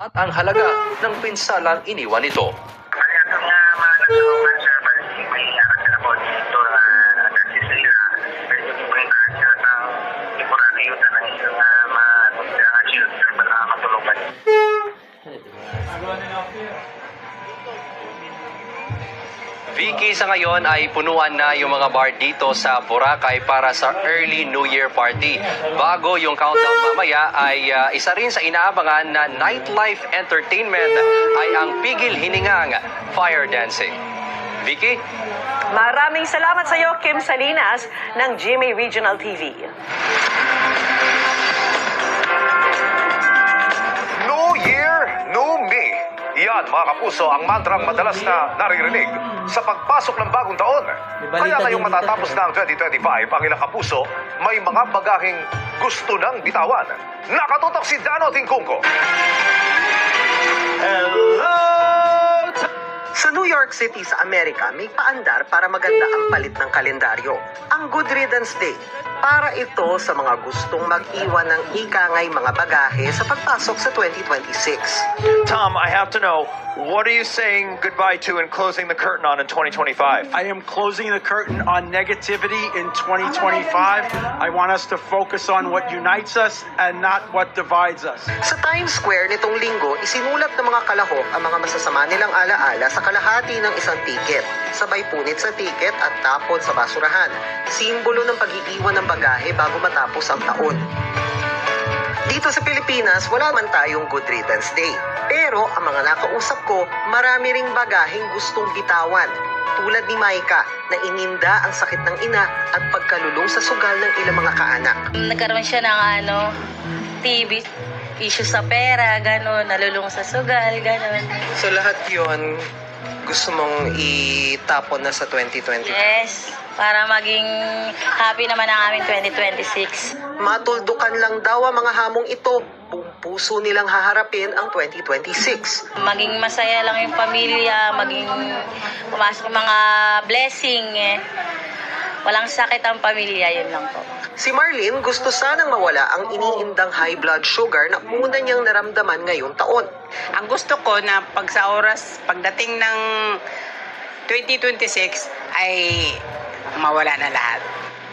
at ang halaga ng pinsalang iniwan nito. Kaya itong mga natulungan sa may sila po dito na nagsisira. Medyo pupuntaan sila ng temporary yun na ng isang mga children para matulungan. Vicky, sa ngayon ay punuan na yung mga bar dito sa Boracay para sa early New Year party. Bago yung countdown mamaya ay isa rin sa inaabangan na nightlife entertainment ay ang Pigil Hiningang fire dancing. Vicky? Maraming salamat sa iyo, Kim Salinas ng GMA Regional TV. New Year, New Me. Yan, mga kapuso, ang mantrang madalas na naririnig sa pagpasok ng bagong taon. Kaya ngayong matatapos na ang 2025, ang ilang kapuso, may mga bagaheng gusto nang bitawan. Nakatutok si Dano Tingkungko. Sa New York City sa Amerika, may paandar para maganda ang palit ng kalendaryo. Ang Good Riddance Day. Para ito sa mga gustong mag-iwan ng ikangay mga bagahe sa pagpasok sa 2026. Tom, I have to know, what are you saying goodbye to and closing the curtain on in 2025? I am closing the curtain on negativity in 2025. I want us to focus on what unites us and not what divides us. Sa Times Square nitong linggo, isinulat ng mga kalahok ang mga masasama nilang alaala sa kalahati ng isang tiket. Sabay punit sa tiket at tapon sa basurahan. Simbolo ng pag-iiwan ng bagahe bago matapos ang taon. Dito sa Pilipinas, wala man tayong Good Riddance Day. Pero ang mga nakausap ko, marami ring bagaheng gustong bitawan. Tulad ni Maika na ininda ang sakit ng ina at pagkalulong sa sugal ng ilang mga kaanak. Nagkaroon siya ng TB, issue sa pera, gano'n, nalulung sa sugal, gano'n. So lahat yon gusto mong itapon na sa 2020? Yes, para maging happy naman ang aming 2026. Matuldukan lang daw ang mga hamong ito. Buong puso nilang haharapin ang 2026. Maging masaya lang yung pamilya, maging pumasok yung mga blessing. Walang sakit ang pamilya, yun lang po. Si Marlene gusto sanang mawala ang iniindang high blood sugar na una niyang naramdaman ngayong taon. Ang gusto ko na pag sa oras, pagdating ng 2026 ay mawala na lahat.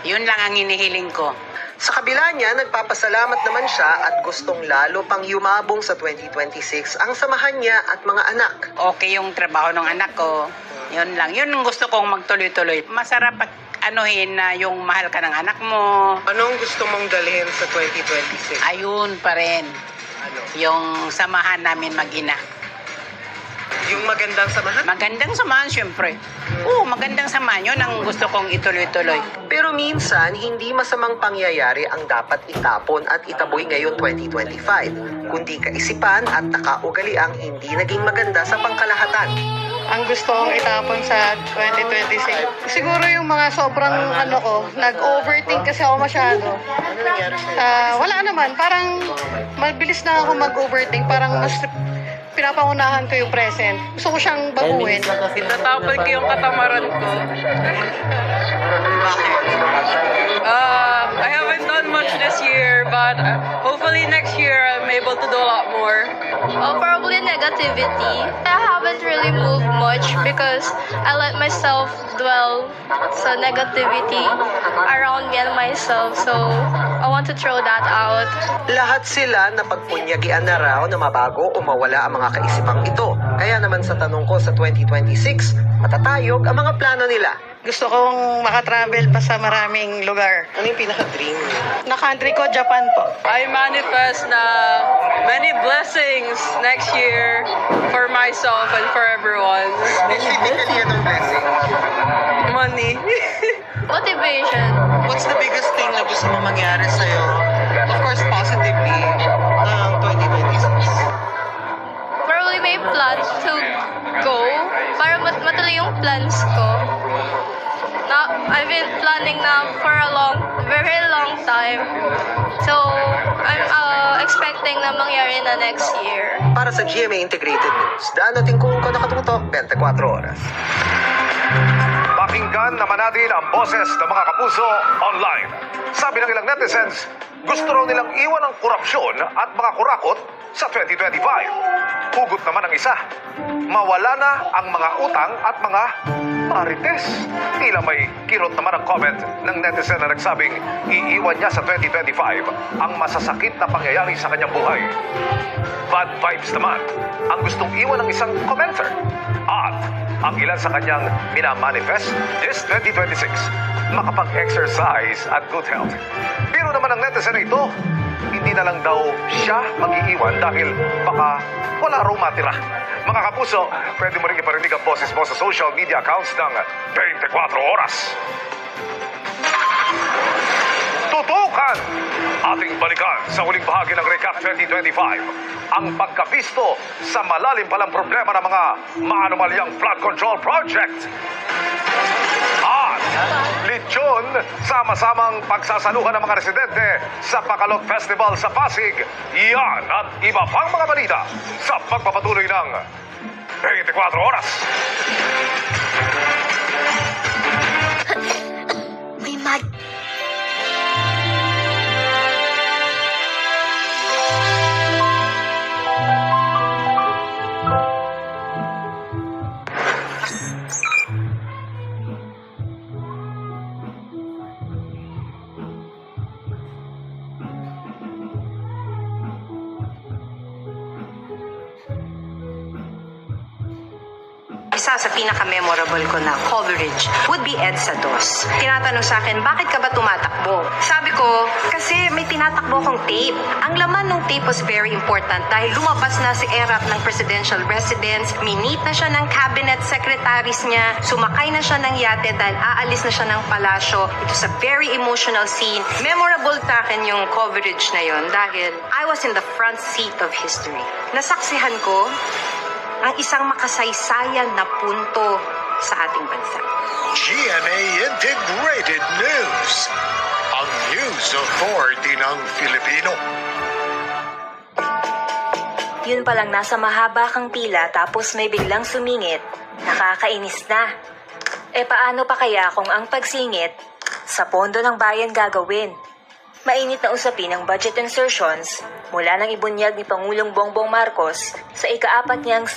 Yun lang ang hinihiling ko. Sa kabila niya, nagpapasalamat naman siya at gustong lalo pang yumabong sa 2026 ang samahan niya at mga anak. Okay yung trabaho ng anak ko. Yun lang. Yun ang gusto kong magtuloy-tuloy. Masarap pag anuhin na yung mahal ka ng anak mo. Anong gusto mong dalhin sa 2026? Ayun pa rin. Yung samahan namin mag-ina. Yung magandang samahan? Magandang samahan, syempre. Oo, magandang samahan. Yun ang gusto kong ituloy-tuloy. Pero minsan, hindi masamang pangyayari ang dapat itapon at itaboy ngayon 2025, kundi kaisipan at nakaugaliang hindi naging maganda sa pangkalahatan. Ang gusto kong itapon sa 2026. Siguro yung mga sobrang nag-overthink kasi ako masyado. Wala naman, parang mabilis na ako mag-overthink, parang mas pinapangunahan ko yung present. Gusto ko siyang baguhin. Natapon ko yung katamaran ko. I haven't done much this year, but hopefully next year I'm able to do a lot more. Probably negativity. I haven't really moved much because I let myself dwell sa negativity around me and myself. So, I want to throw that out. Lahat sila na pagpunyagian na raw na mabago o mawala ang mga kaisipang ito. Kaya naman sa tanong ko sa 2026, matatayog ang mga plano nila. Gusto kong makatravel pa sa maraming lugar. Ano yung pinaka-dream niyo? Na country ko, Japan po. I manifest na many blessings next year for myself and for everyone. Specifically, anong blessing? Money. Motivation. What's the biggest thing na gusto mo mangyari sa'yo? Of course, positively, ng 2026. Probably may plans to go para matuloy yung plans ko. I've been planning now for a very long time. So, I'm expecting na mangyari na next year. Para sa GMA Integrated News, Dano Tingkungko, nakatutok 24 oras. Pakinggan naman natin ang boses ng mga kapuso online. Sabi ng ilang netizens, gusto raw nilang iwan ang korupsyon at mga kurakot sa 2025. Hugot naman ang isa, mawala na ang mga utang at mga marites. Tila may kirot naman ang comment ng netizen na nagsabing iiwan niya sa 2025 ang masasakit na pangyayari sa kanyang buhay. Bad vibes naman ang gustong iwan ng isang commenter. At ang ilan sa kanyang minamanifest this 2026, makapag-exercise at good health. Pero naman ang netizen na ito, hindi na lang daw siya mag-iiwan dahil baka wala raw matira. Mga kapuso, pwede mo rin iparinig ang boses mo sa social media accounts ng 24 oras. Tutukan! Ating balikan sa huling bahagi ng Recap 2025 ang pagkapisto sa malalim palang problema ng mga maanumalyang flood control project. At lechon, sama-samang pagsasaluhan ng mga residente sa Bacolod Festival sa Pasig. Yan at iba pang mga balita sa pagpapatuloy ng 24 oras. May mag... Isa sa pinaka-memorable ko na coverage would be EDSA 2. Tinatanong sa akin, bakit ka ba tumatakbo? Sabi ko, kasi may tinatakbo akong tape. Ang laman ng tape was very important dahil lumabas na si ERAP ng presidential residence, minit na siya ng cabinet secretaries niya, sumakay na siya ng yate dahil aalis na siya ng palasyo. It was a very emotional scene. Memorable sa akin yung coverage na yon dahil I was in the front seat of history. Nasaksihan ko ang isang makasaysayan na punto sa ating bansa. GMA Integrated News, ang news authority ng Filipino. Yun palang nasa mahaba kang pila tapos may biglang sumingit, nakakainis na. E paano pa kaya kung ang pagsingit sa pondo ng bayan gagawin? Mainit na usapin ang budget insertions mula ng ibunyag ni Pangulong Bongbong Marcos sa ika-4 niyang